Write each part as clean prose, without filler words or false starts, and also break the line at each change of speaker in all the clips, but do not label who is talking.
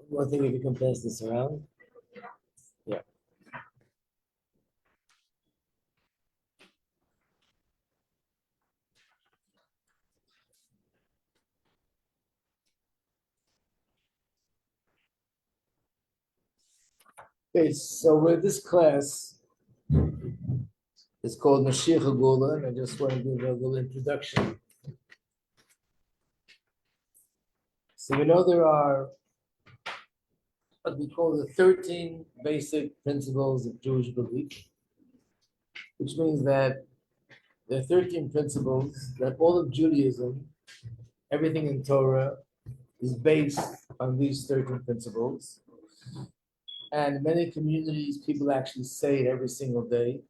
One thing, if you can pass this around. Yeah. Okay, so with this class, it's called Moshiach Geulah, and I just want to give a little introduction. So we know there are what we call the 13 basic principles of Jewish belief, which means that there are 13 principles that all of Judaism, everything in Torah, is based on these 13 principles. And in many communities, people actually say it every single day.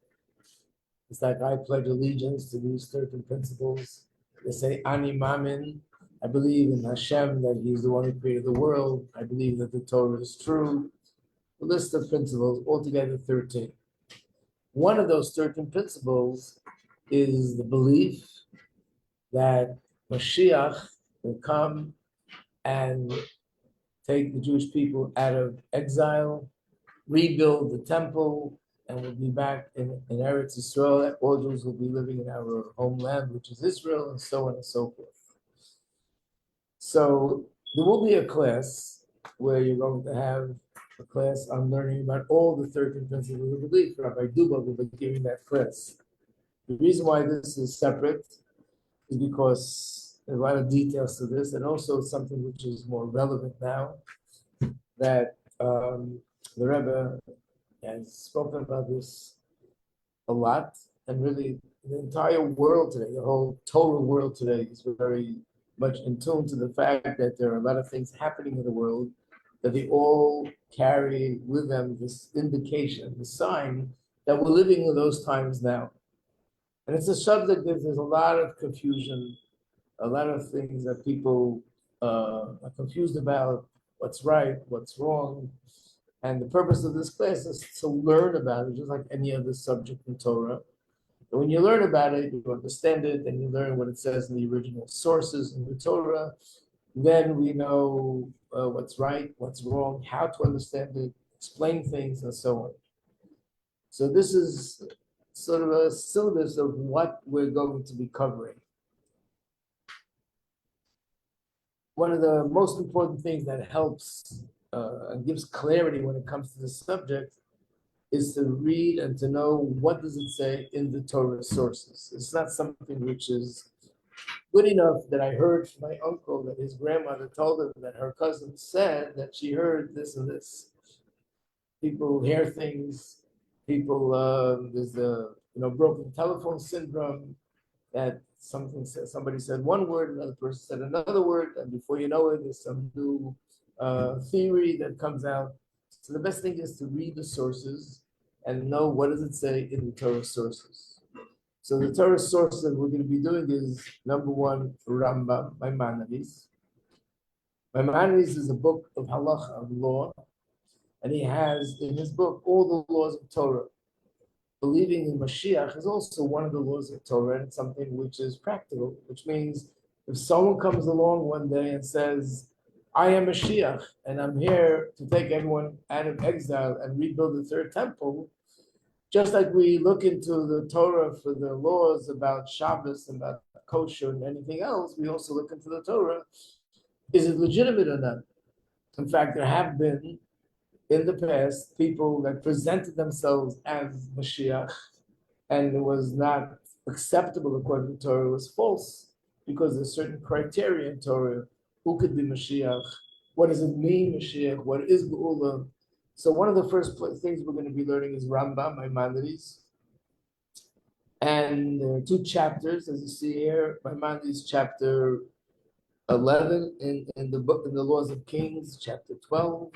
It's like, I pledge allegiance to these 13 principles. They say, Ani Mamin, I believe in Hashem, that He's the one who created the world. I believe that the Torah is true. A list of principles, altogether 13. One of those 13 principles is the belief that Moshiach will come and take the Jewish people out of exile, rebuild the temple, and we'll be back in Eretz Yisrael. All Jews will be living in our homeland, which is Israel, and so on and so forth. So there will be a class where you're going to have a class on learning about all the 13 principles of belief. Rabbi Duba will be giving that class. The reason why this is separate is because there's a lot of details to this, and also something which is more relevant now, that the Rebbe has spoken about this a lot, and really the entire world today, the whole Torah world today, is very much in tune to the fact that there are a lot of things happening in the world that they all carry with them this indication, the sign that we're living in those times now. And it's a subject that there's a lot of confusion, a lot of things that people are confused about, what's right, what's wrong. And the purpose of this class is to learn about it, just like any other subject in Torah. And when you learn about it, you understand it, and you learn what it says in the original sources in the Torah, then we know what's right, what's wrong, how to understand it, explain things, and so on. So this is sort of a syllabus of what we're going to be covering. One of the most important things that helps and gives clarity when it comes to this subject is to read and to know what does it say in the Torah sources. It's not something which is good enough that I heard from my uncle that his grandmother told him that her cousin said that she heard this and this. People hear things. People there's a broken telephone syndrome, that somebody said one word, another person said another word, and before you know it, there's some new theory that comes out. So the best thing is to read the sources and know what does it say in the Torah sources. So the Torah source that we're going to be doing is number one, Rambam, Maimonides. Maimonides is a book of halacha, of law, and he has in his book all the laws of Torah. Believing in Moshiach is also one of the laws of Torah, and it's something which is practical, which means if someone comes along one day and says, I am Moshiach, and I'm here to take everyone out of exile and rebuild the third temple, just like we look into the Torah for the laws about Shabbos and about kosher and anything else, we also look into the Torah. Is it legitimate or not? In fact, there have been in the past people that presented themselves as Mashiach, and it was not acceptable according to Torah, it was false, because there's certain criteria in Torah. Who could be Mashiach? What does it mean, Mashiach? What is Geulah? So one of the first things we're going to be learning is Rambam, Maimonides. And there are two chapters, as you see here. Maimonides chapter 11 in the book, in the Laws of Kings, chapter 12.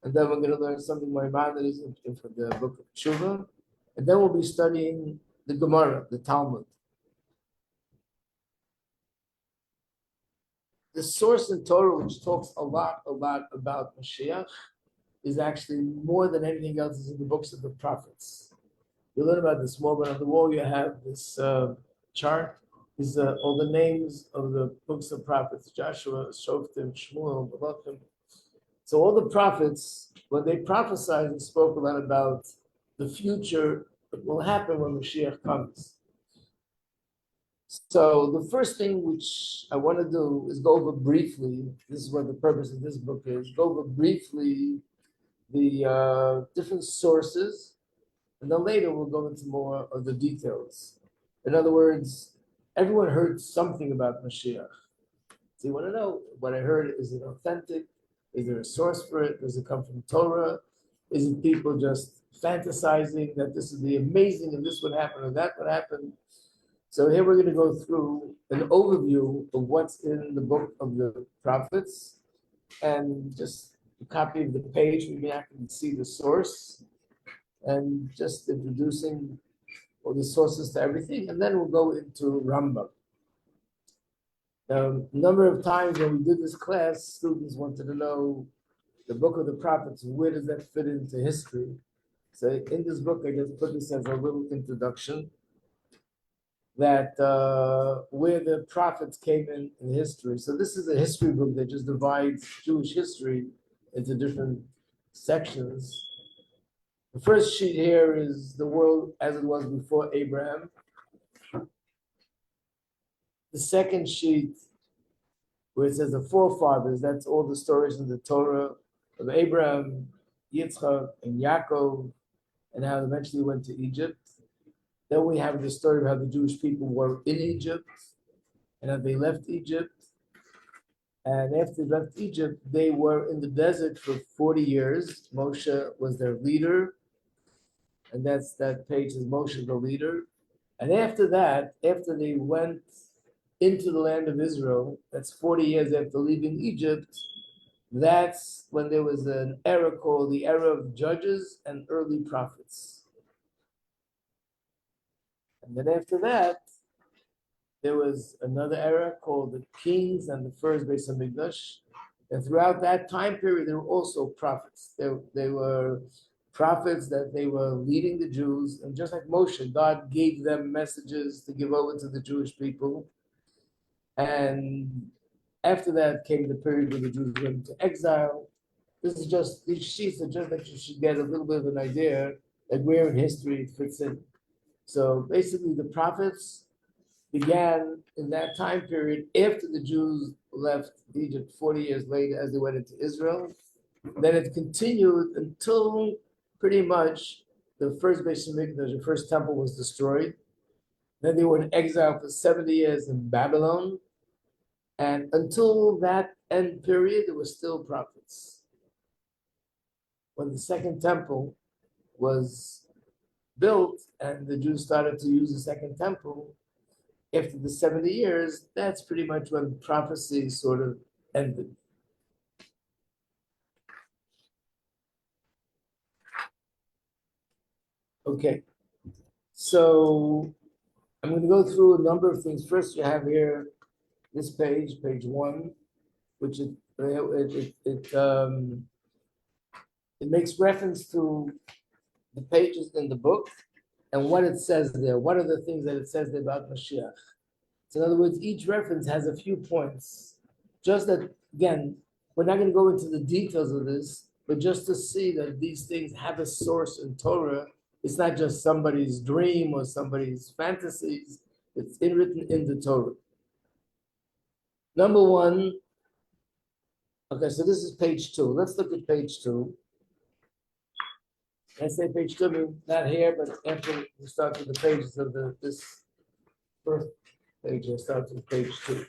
And then we're going to learn something Maimonides in the book of Tshuva. And then we'll be studying the Gemara, the Talmud. The source in Torah which talks a lot about Mashiach is actually more than anything else is in the books of the prophets. You learn about this more, but on the wall you have this chart. These are all the names of the books of prophets: Joshua, Shoftim, Shmuel, Malachim. So all the prophets, when they prophesied, they spoke a lot about the future that will happen when Moshiach comes. So the first thing which I want to do is go over briefly, this is what the purpose of this book is, go over briefly the different sources, and then later we'll go into more of the details. In other words, everyone heard something about Mashiach. So you want to know what I heard, is it authentic? Is there a source for it? Does it come from Torah? Is it people just fantasizing that this would be amazing and this would happen or that would happen? So here we're going to go through an overview of what's in the book of the prophets, and just a copy of the page where you can see the source, and just introducing all the sources to everything, and then we'll go into Rambam. A number of times when we did this class, students wanted to know the book of the prophets, where does that fit into history? So in this book, I just put this as a little introduction, that where the prophets came in history. So this is a history book that just divides Jewish history into different sections. The first sheet here is the world as it was before Abraham. The second sheet, where it says the forefathers, that's all the stories in the Torah of Abraham, Yitzchak, and Yaakov, and how they eventually went to Egypt. Then we have the story of how the Jewish people were in Egypt and how they left Egypt. And after they left Egypt, they were in the desert for 40 years. Moshe was their leader. And that page is Moshe the leader. And after that, after they went into the land of Israel, that's 40 years after leaving Egypt, that's when there was an era called the era of judges and early prophets. And then after that, there was another era called the kings and the first Beis Hamikdash. And throughout that time period, there were also prophets. They were prophets that they were leading the Jews. And just like Moshe, God gave them messages to give over to the Jewish people. And after that came the period where the Jews went into exile. This is just, these sheets are just that you should get a little bit of an idea like where in history it fits in. So basically the prophets began in that time period after the Jews left Egypt 40 years later as they went into Israel. Then it continued until pretty much the first Beis Hamikdash, the first temple was destroyed. Then they were in exile for 70 years in Babylon. And until that end period, there were still prophets. When the second temple was built and the Jews started to use the second temple, after the 70 years, that's pretty much when prophecy sort of ended. Okay, so I'm going to go through a number of things. First, you have here this page, page 1, which it makes reference to the pages in the book and what it says there. What are the things that it says there about Mashiach? So in other words, each reference has a few points. Just that, again, we're not going to go into the details of this, but just to see that these things have a source in Torah. It's not just somebody's dream or somebody's fantasies. It's written in the Torah. Number one, okay, so this is page 2. Let's look at page 2. I say page 2, I mean, not here, but after we start with the pages of this first page, I start with page 2.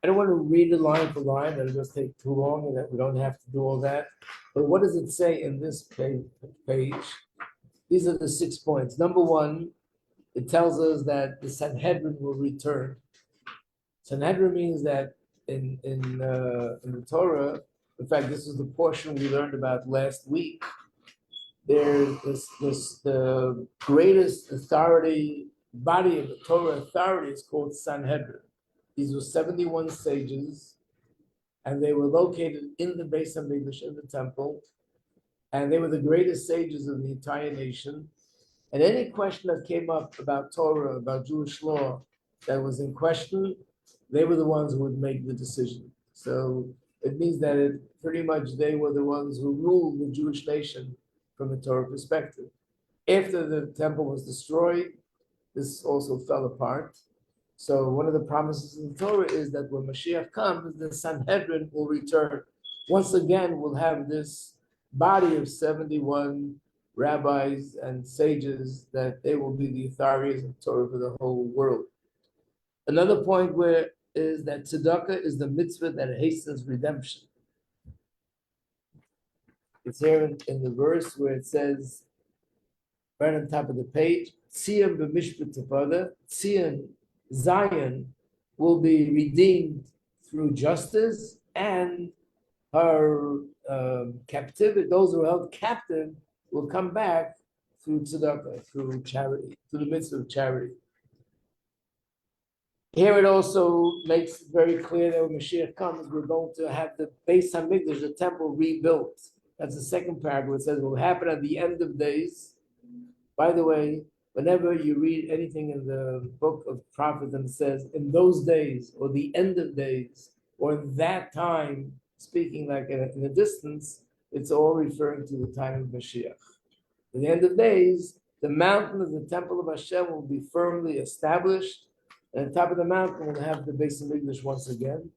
I don't want to read it line for line, that'll just take too long, and that we don't have to do all that. But what does it say in this page? These are the 6 points. Number 1, it tells us that the Sanhedrin will return. Sanhedrin means that in the Torah, in fact, this is the portion we learned about last week. There's the greatest authority body of the Torah authority is called Sanhedrin. These were 71 sages, and they were located in the Beis Hamikdash, in the temple, and they were the greatest sages of the entire nation. And any question that came up about Torah, about Jewish law, that was in question, they were the ones who would make the decision. So it means that pretty much they were the ones who ruled the Jewish nation from a Torah perspective. After the temple was destroyed, this also fell apart. So one of the promises in the Torah is that when Moshiach comes, the Sanhedrin will return. Once again, we'll have this body of 71 rabbis and sages that they will be the authorities of Torah for the whole world. Another point where is that tzedakah is the mitzvah that hastens redemption. It's here in the verse where it says, right on top of the page, Tzion b'mishpat tepada, Tzion, Zion, will be redeemed through justice, and her captivity, those who are held captive, will come back through tzedakah, through charity, through the mitzvah of charity. Here it also makes it very clear that when Mashiach comes, we're going to have the Beis Hamikdash, the temple, rebuilt. That's the second paragraph. It says it will happen at the end of days. By the way, whenever you read anything in the book of prophets and it says in those days, or the end of days, or in that time, speaking like in a distance, it's all referring to the time of Mashiach. At the end of days, the mountain of the temple of Hashem will be firmly established, and on top of the mountain we'll have the Beis Hamikdash once again.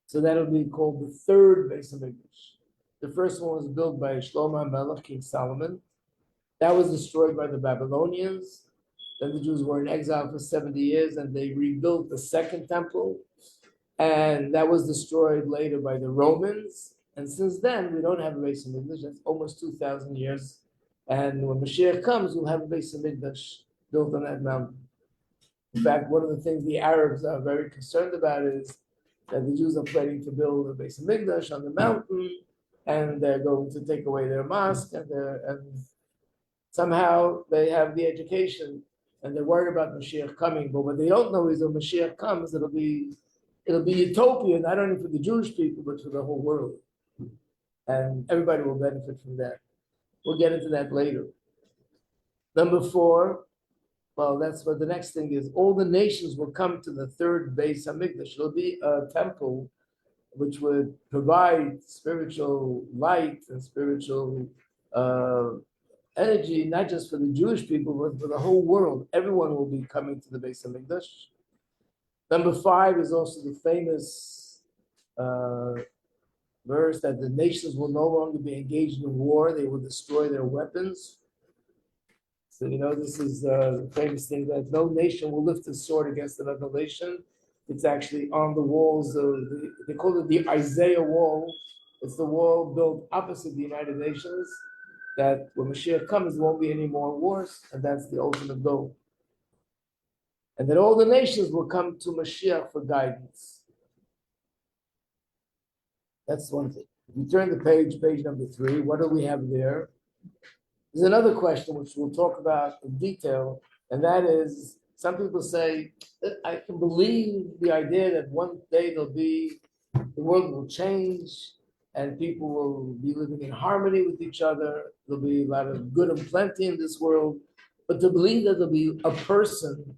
So that'll be called the third Beis Hamikdash. The first one was built by Shlomo HaMelech, King Solomon. That was destroyed by the Babylonians. Then the Jews were in exile for 70 years, and they rebuilt the second temple. And that was destroyed later by the Romans. And since then, we don't have a Beis Hamikdash. That's almost 2,000 years. And when Mashiach comes, we'll have a Beis Hamikdash built on that mountain. In fact, one of the things the Arabs are very concerned about is that the Jews are planning to build a Beis Hamikdash on the mountain, and they're going to take away their mosque, and somehow they have the education, and they're worried about Mashiach coming. But what they don't know is when Mashiach comes, it'll be utopia, not only for the Jewish people, but for the whole world. And everybody will benefit from that. We'll get into that later. Number 4, well, that's what the next thing is. All the nations will come to the third Beis Hamikdash. It'll be a temple which would provide spiritual light and spiritual energy, not just for the Jewish people, but for the whole world. Everyone will be coming to the Beis Hamikdash. Number 5 is also the famous verse that the nations will no longer be engaged in war. They will destroy their weapons. So, this is the famous thing that no nation will lift a sword against another nation. It's actually on the walls of they call it the Isaiah wall. It's the wall built opposite the United Nations, that when Mashiach comes, there won't be any more wars, and that's the ultimate goal. And that all the nations will come to Mashiach for guidance. That's one thing. If you turn the page number 3, what do we have there? There's another question which we'll talk about in detail, and that is, some people say, I can believe the idea that one day the world will change, and people will be living in harmony with each other. There'll be a lot of good and plenty in this world. But to believe that there'll be a person,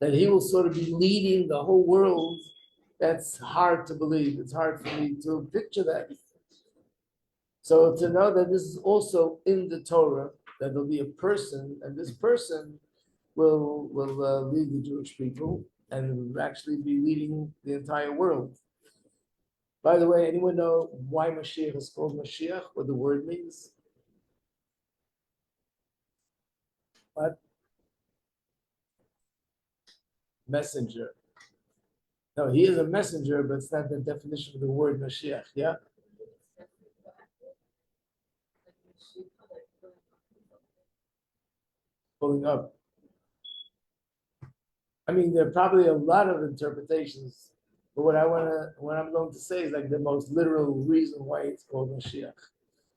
that he will sort of be leading the whole world, that's hard to believe. It's hard for me to picture that. So to know that this is also in the Torah, that there'll be a person, and this person will lead the Jewish people, and will actually be leading the entire world. By the way, anyone know why Mashiach is called Mashiach? What the word means? What? Messenger. No, he is a messenger, but it's not the definition of the word Mashiach. Yeah. Pulling up. I mean, there are probably a lot of interpretations, but what I'm going to say is like the most literal reason why it's called Mashiach.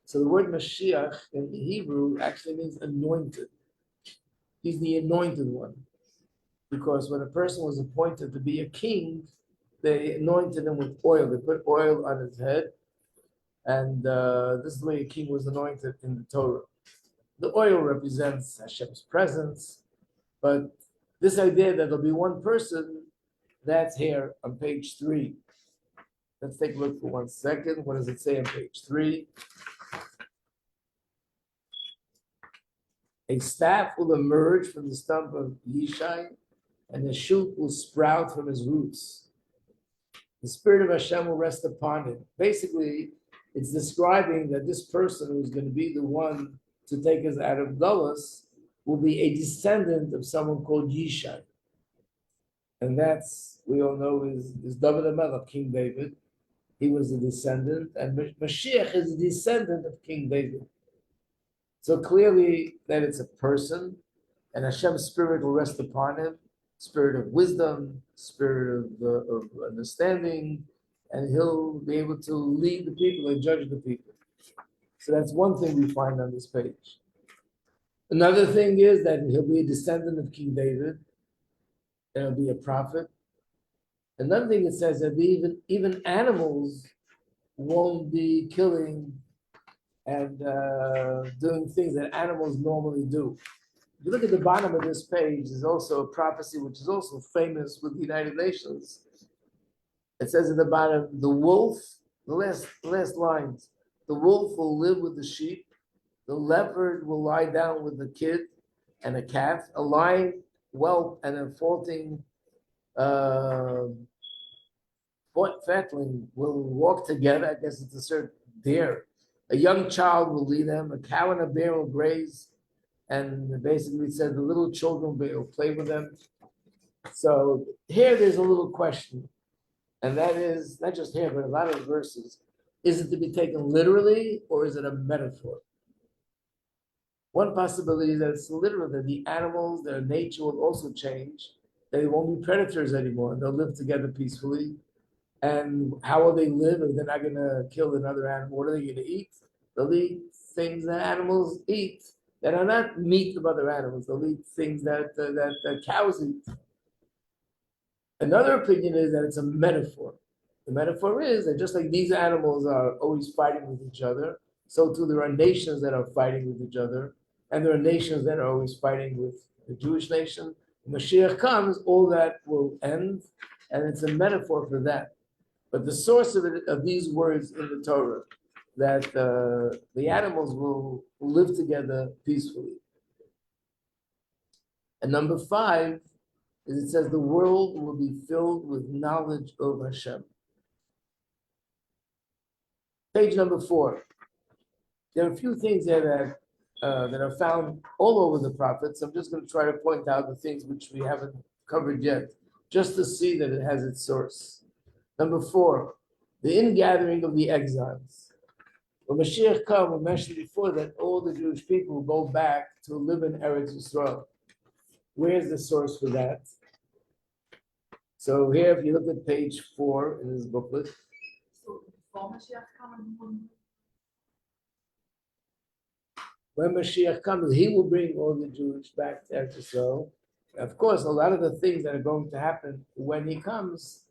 So the word Mashiach in Hebrew actually means anointed. He's the anointed one. because when a person was appointed to be a king, they anointed him with oil. They put oil on his head, and this is the way a king was anointed in the Torah. The oil represents Hashem's presence, but this idea that there'll be one person, that's here on page 3. Let's take a look for 1 second. What does it say on page 3? A staff will emerge from the stump of Yishai, and a shoot will sprout from his roots. The spirit of Hashem will rest upon it. Basically, it's describing that this person who's going to be the one to take us out of Geulah will be a descendant of someone called Yishai. And that's, we all know, is David HaMelech, King David. He was a descendant, and Moshiach is a descendant of King David. So clearly that it's a person, and Hashem's spirit will rest upon him, spirit of wisdom, spirit of understanding, and he'll be able to lead the people and judge the people. So that's one thing we find on this page. Another thing is that he'll be a descendant of King David, and he'll be a prophet. Another thing it says that even animals won't be killing and doing things that animals normally do. If you look at the bottom of this page, there's also a prophecy which is also famous with the United Nations. It says at the bottom, the wolf, the last lines, the wolf will live with the sheep, the leopard will lie down with the kid and a calf, a lion, whelp, and a faulting fatling will walk together. I guess it's a certain deer. A young child will lead them, a cow and a bear will graze, and basically it said the little children will play with them. So here there's a little question, and that is, not just here, but a lot of verses. Is it to be taken literally, or is it a metaphor? One possibility is that it's literal, that the animals, their nature will also change. They won't be predators anymore. They'll live together peacefully. And how will they live if they're not going to kill another animal? What are they going to eat? They'll eat things that animals eat that are not meat of other animals. They'll eat things that cows eat. Another opinion is that it's a metaphor. The metaphor is that just like these animals are always fighting with each other, so too there are nations that are fighting with each other, and there are nations that are always fighting with the Jewish nation. When Moshiach comes, all that will end, and it's a metaphor for that. But the source of these words in the Torah, that the animals will live together peacefully. And number 5 is it says the world will be filled with knowledge of Hashem. Page number 4. There are a few things there that are found all over the prophets. I'm just going to try to point out the things which we haven't covered yet, just to see that it has its source. Number 4, the ingathering of the exiles. When Mashiach comes, we mentioned before that all the Jewish people will go back to live in Eretz Yisrael. Where's the source for that? So here, if you look at page 4 in this booklet.
So before Moshiach comes,
when Mashiach comes, he will bring all the Jews back to Eretz Yisrael. Of course, a lot of the things that are going to happen when he comes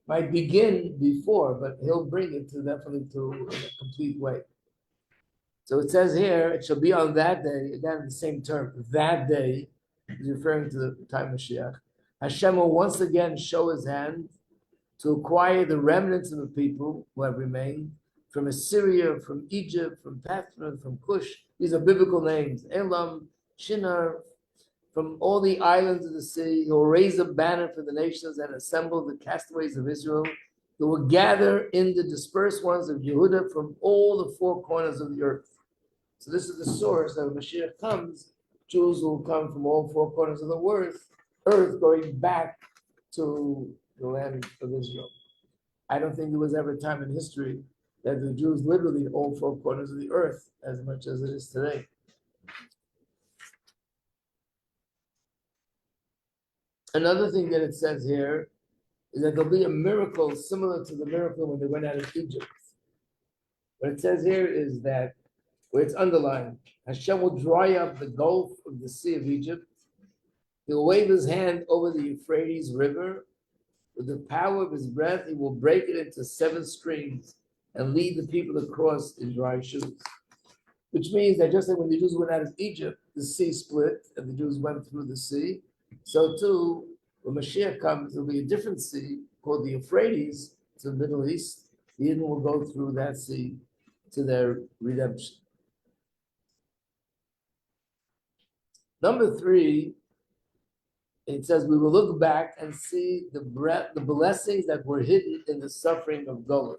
might begin before, but he'll bring it definitely to in a complete way. So it says here, it shall be on that day, again, the same term, that day, is referring to the time of Mashiach. Hashem will once again show his hand to acquire the remnants of the people who have remained from Assyria, from Egypt, from Pathran, from Cush. These are biblical names. Elam, Shinar, from all the islands of the sea. He will raise a banner for the nations and assemble the castaways of Israel. He will gather in the dispersed ones of Yehudah from all the 4 corners of the earth. So this is the source that when Mashiach comes, Jews will come from all 4 corners of the earth going back to the land of Israel. I don't think there was ever a time in history that the Jews literally in all 4 corners of the earth as much as it is today. Another thing that it says here is that there'll be a miracle similar to the miracle when they went out of Egypt. What it says here is that, where it's underlined, Hashem will dry up the gulf of the Sea of Egypt, He'll wave his hand over the Euphrates River. With the power of his breath, he will break it into 7 streams and lead the people across in dry shoes. Which means that just like when the Jews went out of Egypt, the sea split and the Jews went through the sea. So too, when Moshiach comes, there'll be a different sea called the Euphrates to the Middle East. The Eden will go through that sea to their redemption. Number 3, it says, we will look back and see the blessings that were hidden in the suffering of Geulah.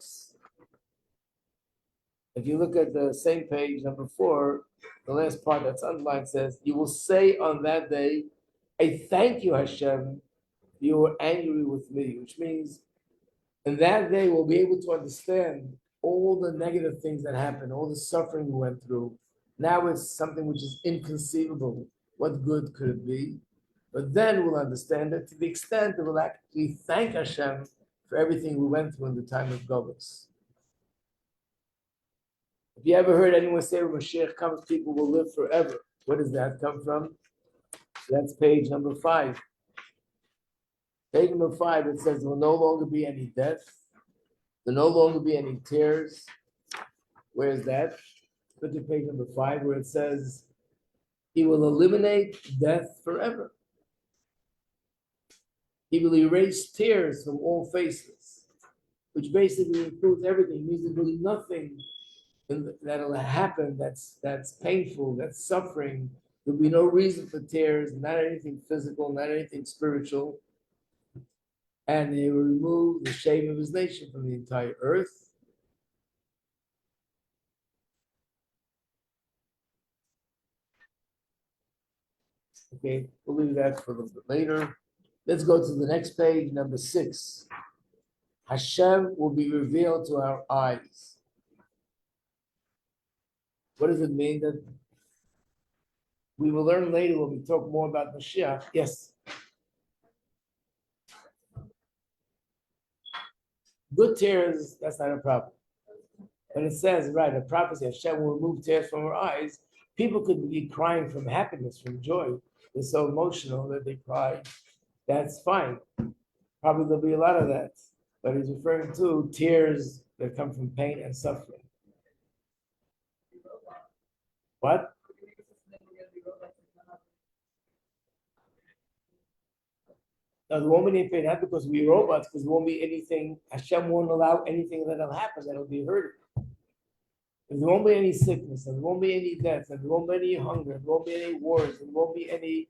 If you look at the same page, number 4, the last part that's underlined says, you will say on that day, I thank you, Hashem, you were angry with me, which means in that day we'll be able to understand all the negative things that happened, all the suffering we went through. Now it's something which is inconceivable. What good could it be? But then we'll understand it to the extent that we'll actually thank Hashem for everything we went through in the time of Geulah. If you ever heard anyone say when Moshiach comes, people will live forever, where does that come from? That's page number 5. Page number 5, it says there will no longer be any death. There will no longer be any tears. Where is that? Look at page number 5 where it says, he will eliminate death forever. He will erase tears from all faces, which basically includes everything. It means there will be nothing that'll happen that's painful, that's suffering. There'll be no reason for tears, not anything physical, not anything spiritual. And he will remove the shame of his nation from the entire earth. Okay, we'll leave that for a little bit later. Let's go to the next page, number 6. Hashem will be revealed to our eyes. What does it mean? That we will learn later when we talk more about Moshiach. Yes. Good tears, that's not a problem. When it says, right, a prophecy, Hashem will remove tears from our eyes, people could be crying from happiness, from joy. They're so emotional that they cry. That's fine. Probably there'll be a lot of that. But he's referring to tears that come from pain and suffering. What? No, there won't be any pain, not because we're robots, because there won't be anything, Hashem won't allow anything that'll happen that'll be hurt. There won't be any sickness, and there won't be any death, and there won't be any hunger, there won't be any wars, there won't be any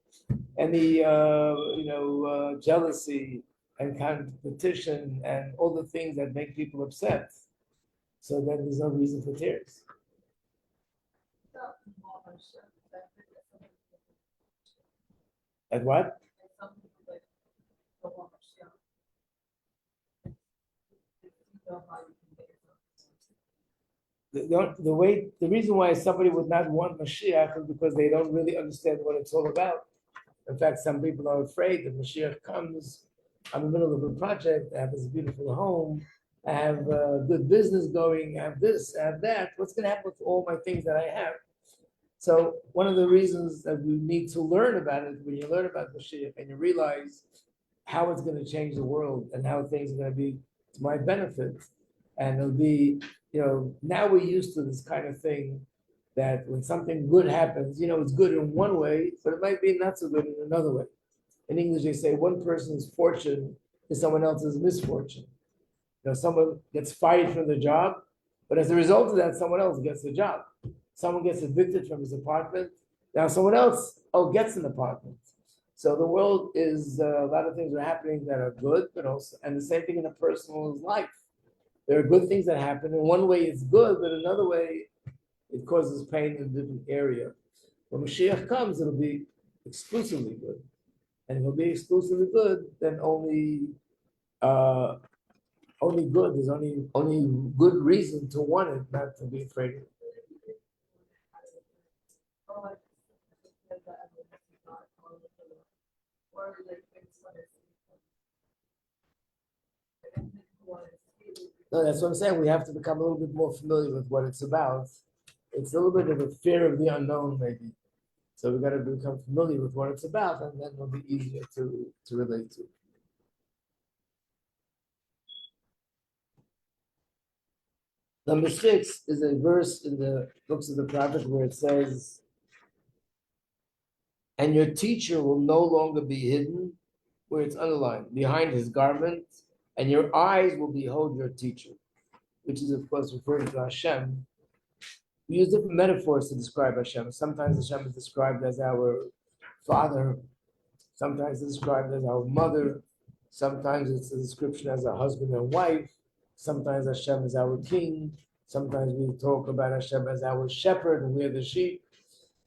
jealousy and competition and all the things that make people upset. So then there's no reason for tears. At what? The reason why somebody would not want Mashiach is because they don't really understand what it's all about. In fact, some people are afraid that Mashiach comes, I'm in the middle of a project, I have this beautiful home, I have a good business going, I have this, I have that. What's going to happen with all my things that I have? So one of the reasons that we need to learn about it, when you learn about Mashiach and you realize how it's going to change the world and how things are going to be to my benefit, and it'll be, now we're used to this kind of thing that when something good happens, it's good in one way, but it might be not so good in another way. In English, they say one person's fortune is someone else's misfortune. Someone gets fired from the job, but as a result of that, someone else gets the job. Someone gets evicted from his apartment. Now someone else, gets an apartment. So the world is, a lot of things are happening that are good, but also, and the same thing in a personal life. There are good things that happen. In one way it's good, but another way it causes pain in a different area. When Mashiach comes, it'll be exclusively good. And if it'll be exclusively good, then only good. There's only good reason to want it, not to be afraid of it. No, that's what I'm saying. We have to become a little bit more familiar with what it's about. It's a little bit of a fear of the unknown, maybe. So we got to become familiar with what it's about, and then it'll be easier to relate to. Number 6 is a verse in the books of the prophet where it says, and your teacher will no longer be hidden, where it's underlined, behind his garment, and your eyes will behold your teacher, which is, of course, referring to Hashem. We use different metaphors to describe Hashem. Sometimes Hashem is described as our father, sometimes it's described as our mother, sometimes it's a description as a husband and wife, sometimes Hashem is our king, sometimes we talk about Hashem as our shepherd and we're the sheep.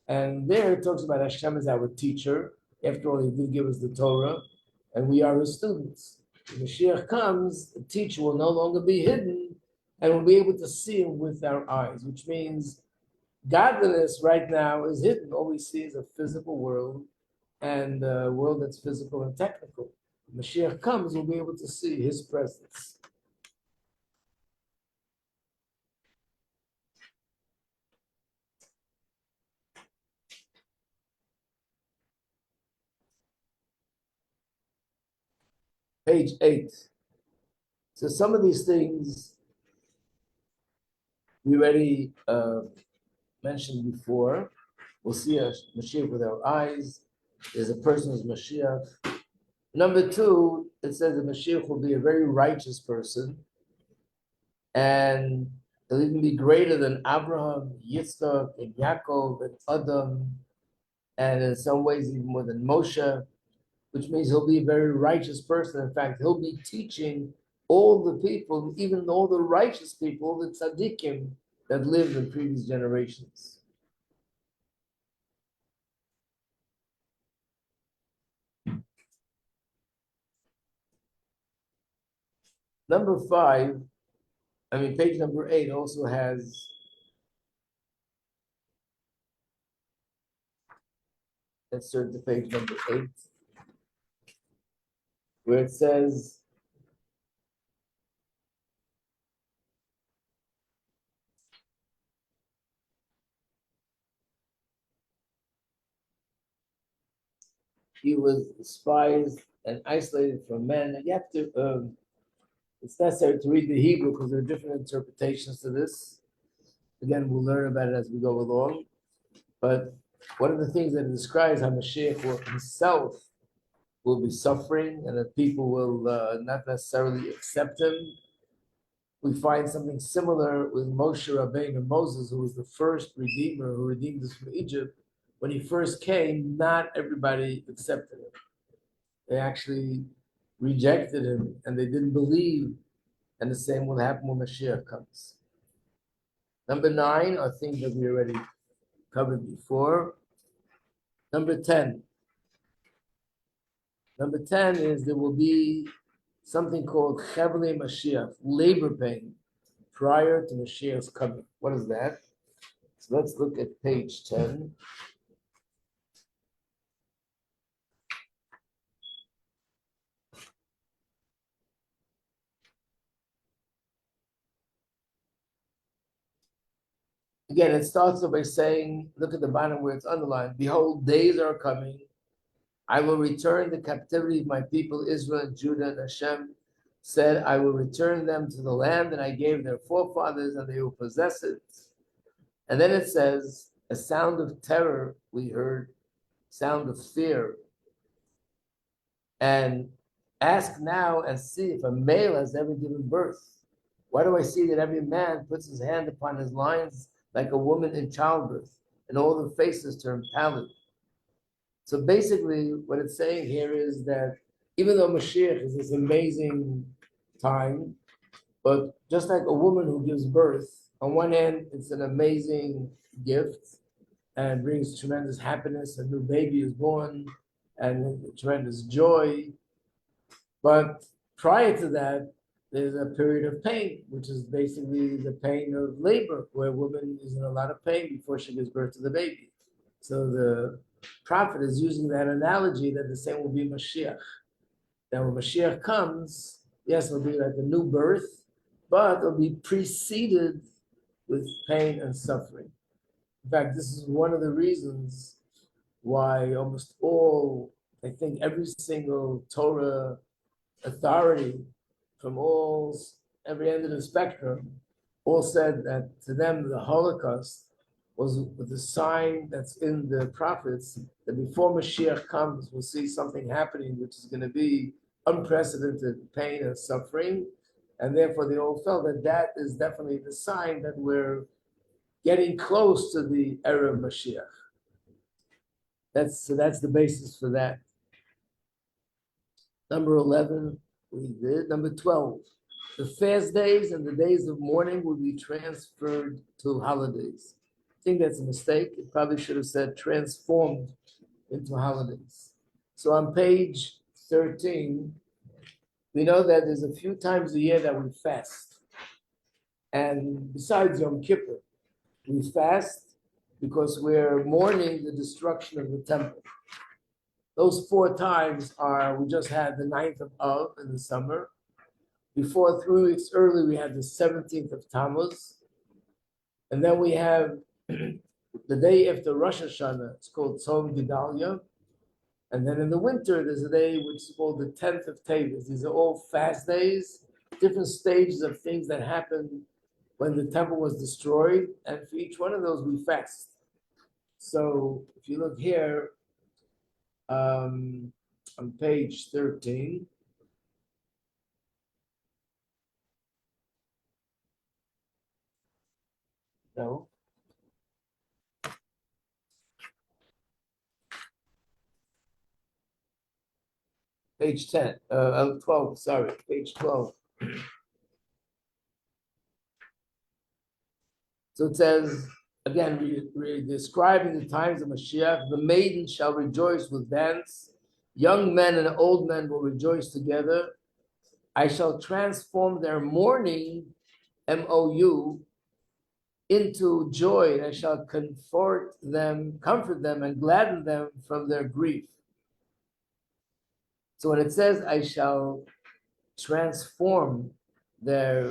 And there it talks about Hashem as our teacher. After all, he did give us the Torah, and we are his students. When Mashiach comes, the teacher will no longer be hidden, and we'll be able to see him with our eyes, which means godliness right now is hidden. All we see is a physical world, and a world that's physical and technical. When Mashiach comes, we'll be able to see his presence. Page 8. So some of these things we already mentioned before. We'll see a Mashiach with our eyes. There's a person who's Mashiach. Number 2, it says the Mashiach will be a very righteous person, and he'll even be greater than Abraham, Yitzchak, and Yaakov, and Adam, and in some ways even more than Moshe, which means he'll be a very righteous person. In fact, he'll be teaching all the people, even all the righteous people, the tzaddikim that lived in previous generations. Number 5, page number 8 also has, let's turn to page number 8, where it says, he was despised and isolated from men. And you have to, it's necessary to read the Hebrew because there are different interpretations to this. Again, we'll learn about it as we go along. But one of the things that it describes how Mashiach himself will be suffering and that people will not necessarily accept him. We find something similar with Moshe Rabbeinu and Moses, who was the first redeemer who redeemed us from Egypt. When he first came, not everybody accepted him. They actually rejected him and they didn't believe. And the same will happen when Mashiach comes. Number 9 are things that we already covered before. Number 10. Number 10 is there will be something called Chevle Mashiach, labor pain, prior to Mashiach's coming. What is that? So let's look at page 10. Again, it starts off by saying, look at the bottom where it's underlined, behold, days are coming. I will return the captivity of my people, Israel and Judah, and Hashem said, I will return them to the land that I gave their forefathers, and they will possess it. And then it says, a sound of terror we heard, sound of fear. And ask now and see if a male has ever given birth. Why do I see that every man puts his hand upon his lines like a woman in childbirth, and all the faces turn pallid? So basically, what it's saying here is that even though Mashiach is this amazing time, but just like a woman who gives birth, on one hand, it's an amazing gift and brings tremendous happiness. A new baby is born and tremendous joy. But prior to that, there's a period of pain, which is basically the pain of labor, where a woman is in a lot of pain before she gives birth to the baby. So the prophet is using that analogy that the same will be Mashiach. That when Mashiach comes, yes, it'll be like a new birth, but it'll be preceded with pain and suffering. In fact, this is one of the reasons why almost all, I think every single Torah authority from every end of the spectrum, all said that to them the Holocaust was the sign that's in the prophets that before Moshiach comes, we'll see something happening which is going to be unprecedented pain and suffering, and therefore they all felt that that is definitely the sign that we're getting close to the era of Mashiach. That's the basis for that. Number 11, we did. Number 12, the fast days and the days of mourning will be transferred to holidays. I think that's a mistake. It probably should have said transformed into holidays. So on page 13, we know that there's a few times a year that we fast. And besides Yom Kippur, we fast because we're mourning the destruction of the temple. Those 4 times are, we just had the 9th of Av in the summer. Before, 3 weeks early, we had the 17th of Tammuz. And then we have the day after Rosh Hashanah, it's called Tzom Gedalia. And then in the winter, there's a day which is called the 10th of Tavis. These are all fast days, different stages of things that happened when the temple was destroyed. And for each one of those, we fast. So if you look here, on page 13, no, page 10, 12, sorry, page 12. So it says, again, we're describing the times of Mashiach. The maiden shall rejoice with dance. Young men and old men will rejoice together. I shall transform their mourning, M-O-U, into joy, and I shall comfort them, and gladden them from their grief. So when it says, I shall transform their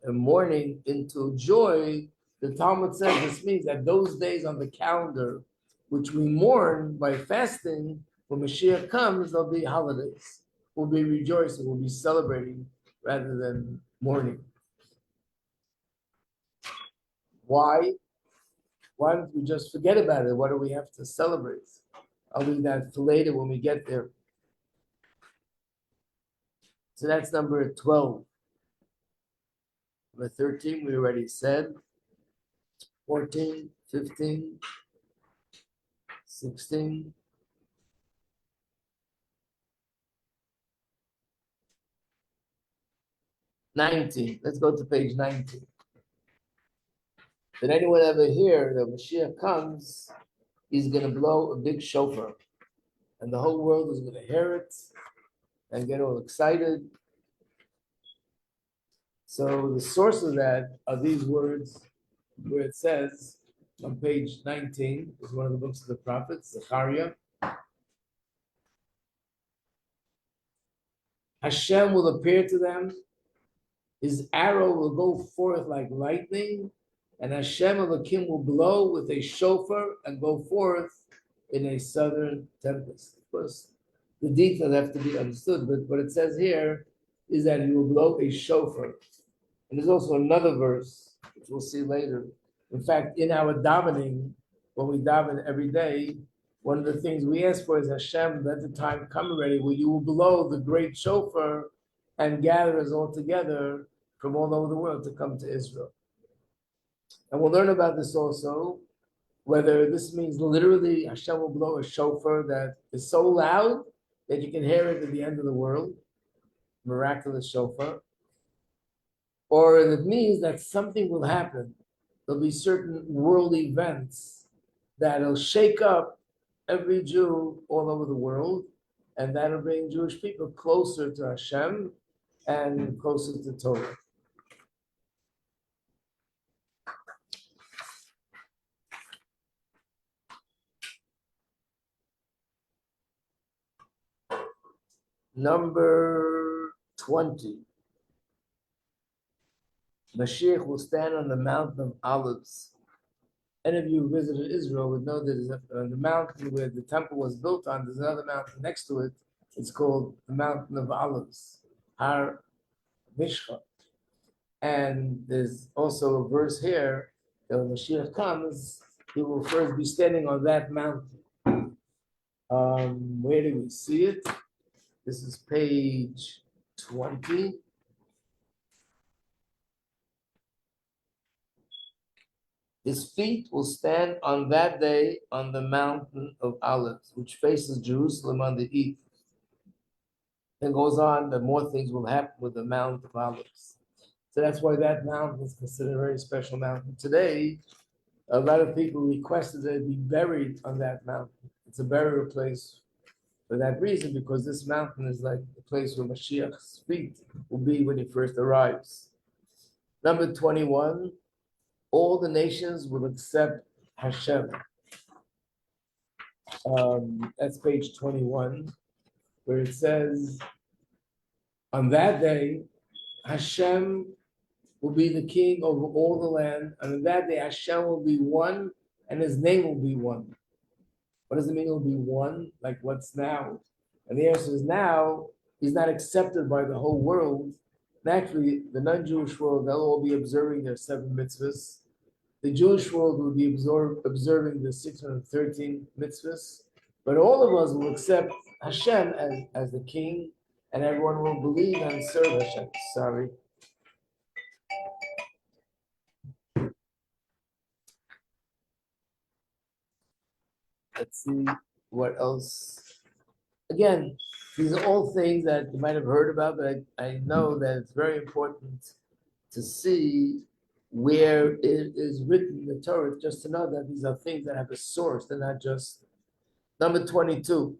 mourning into joy, the Talmud says this means that those days on the calendar, which we mourn by fasting, when Mashiach comes, there'll be holidays. We'll be rejoicing, we'll be celebrating rather than mourning. Why? Why don't we just forget about it? What do we have to celebrate? I'll leave that for later when we get there. So that's number 12. Number 13, we already said. 14, 15, 16. 19. Let's go to page 19. Did anyone ever hear that Moshiach comes, he's going to blow a big shofar, and the whole world is going to hear it and get all excited? So the source of that are these words, where it says on page 19, is one of the books of the prophets, Zechariah. Hashem will appear to them, his arrow will go forth like lightning, and Hashem Elokim will blow with a shofar and go forth in a southern tempest. Of course, the details have to be understood, but what it says here is that he will blow a shofar. And there's also another verse, which we'll see later. In fact, in our davening, when we daven every day, one of the things we ask for is, Hashem, let the time come already where you will blow the great shofar and gather us all together from all over the world to come to Israel. And we'll learn about this also, whether this means literally Hashem will blow a shofar that is so loud that you can hear it at the end of the world, miraculous shofar, or it means that something will happen. There'll be certain world events that'll shake up every Jew all over the world, and that'll bring Jewish people closer to Hashem and closer to Torah. Number 20. Mashiach will stand on the Mountain of Olives. Any of you who visited Israel would know that the mountain where the temple was built on, there's another mountain next to it. It's called the Mountain of Olives, Har Mishcha. And there's also a verse here that when Moshiach comes, he will first be standing on that mountain. Where do we see it? This is page 20. His feet will stand on that day on the mountain of Olives, which faces Jerusalem on the east. It goes on that more things will happen with the Mount of Olives. So that's why that mountain is considered a very special mountain. Today, a lot of people requested that it be buried on that mountain. It's a burial place for that reason, because this mountain is like the place where Mashiach's feet will be when he first arrives. Number 21, all the nations will accept Hashem. That's page 21, where it says, on that day, Hashem will be the king over all the land, and on that day Hashem will be one, and his name will be one. What does it mean it will be one? Like what's now? And the answer is now, he's not accepted by the whole world. Naturally, the non-Jewish world, they'll all be observing their 7 mitzvahs. The Jewish world will be observing the 613 mitzvahs. But all of us will accept Hashem as the king, and everyone will believe and serve Hashem. Sorry. Let's see what else. Again, these are all things that you might have heard about, but I know that it's very important to see where it is written in the Torah, just to know that these are things that have a source. They're not just. Number 22,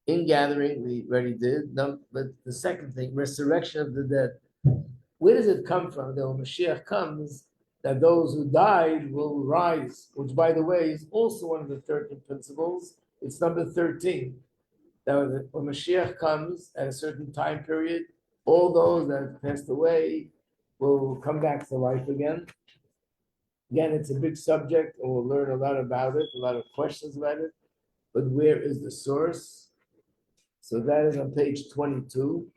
in gathering, we already did. No, but the second thing, resurrection of the dead. Where does it come from? That when Mashiach comes, that those who died will rise, which, by the way, is also one of the 13 principles. It's number 13. That when Mashiach comes at a certain time period, all those that passed away will come back to life again. Again, it's a big subject, and we'll learn a lot about it, a lot of questions about it. But where is the source? So that is on page 22.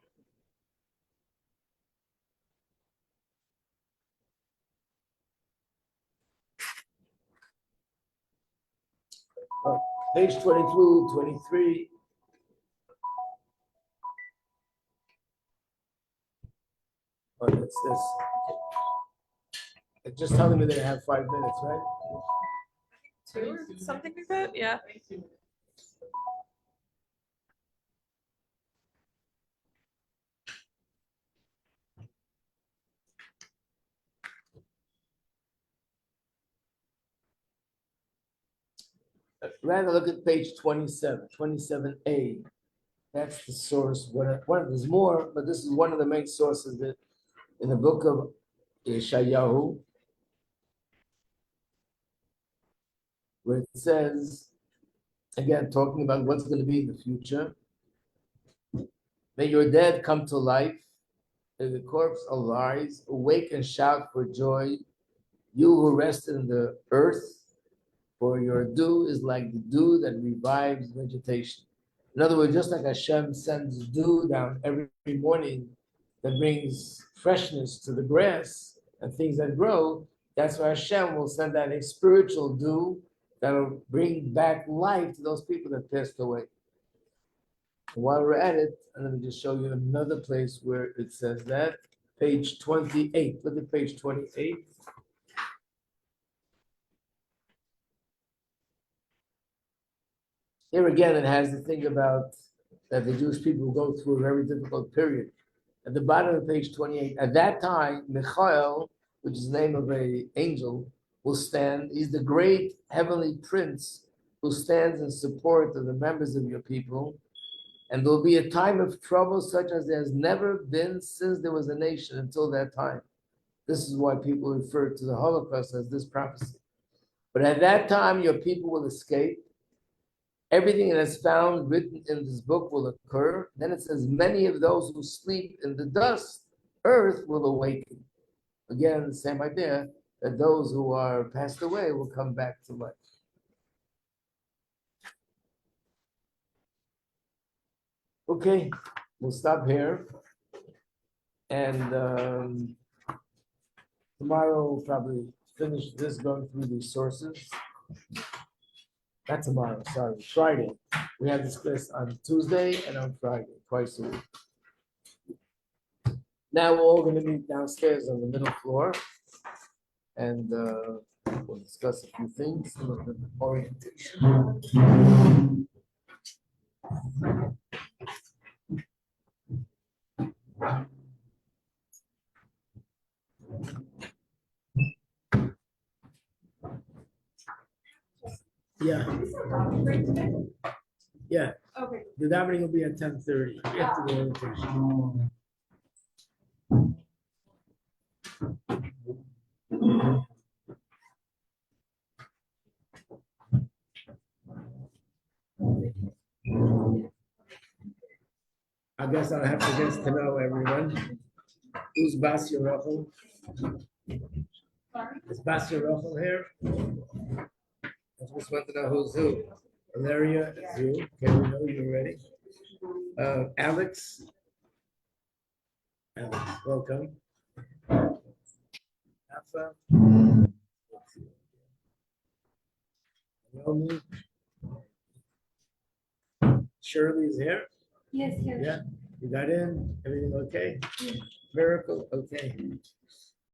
Page 22, 23. Oh, that's this. It's just telling me they have 5 minutes, right?
2 or something like that, yeah.
Rather look at page 27, 27a. That's the source. There's more, but this is one of the main sources that in the book of Yeshayahu, where it says, again, talking about what's going to be in the future. May your dead come to life, and the corpse arise, awake and shout for joy, you who rested in the earth, for your dew is like the dew that revives vegetation. In other words, just like Hashem sends dew down every morning that brings freshness to the grass and things that grow, that's why Hashem will send out a spiritual dew that will bring back life to those people that passed away. And while we're at it, let me just show you another place where it says that. Page 28. Look at page 28. Here again, it has the thing about that the Jewish people go through a very difficult period. At the bottom of page 28, at that time, Michael, which is the name of an angel, will stand. He's the great heavenly prince who stands in support of the members of your people. And there will be a time of trouble such as there has never been since there was a nation until that time. This is why people refer to the Holocaust as this prophecy. But at that time, your people will escape. Everything that is found written in this book will occur. Then it says, many of those who sleep in the dust, earth will awaken. Again, the same idea. that those who are passed away will come back to life. Okay, we'll stop here. And tomorrow we'll probably finish this, going through these sources. Not tomorrow, sorry, Friday. We have this class on Tuesday and on Friday, twice a week. Now we're all going to meet downstairs on the middle floor. And we'll discuss a few things, a little bit of orientation. Yeah. Yeah.
Okay.
The davening will be at 10:30 after the orientation. I guess I'll have to get to know everyone. Who's Bas Yerochel? Is Bas Yerochel here? I just want to know who's who. Valeria is you. Okay, we know you're ready. Alex. Alex, welcome. Alpha. Naomi. Shirley's here.
Yes, yes.
Yeah, you got in. Everything okay? Miracle, okay.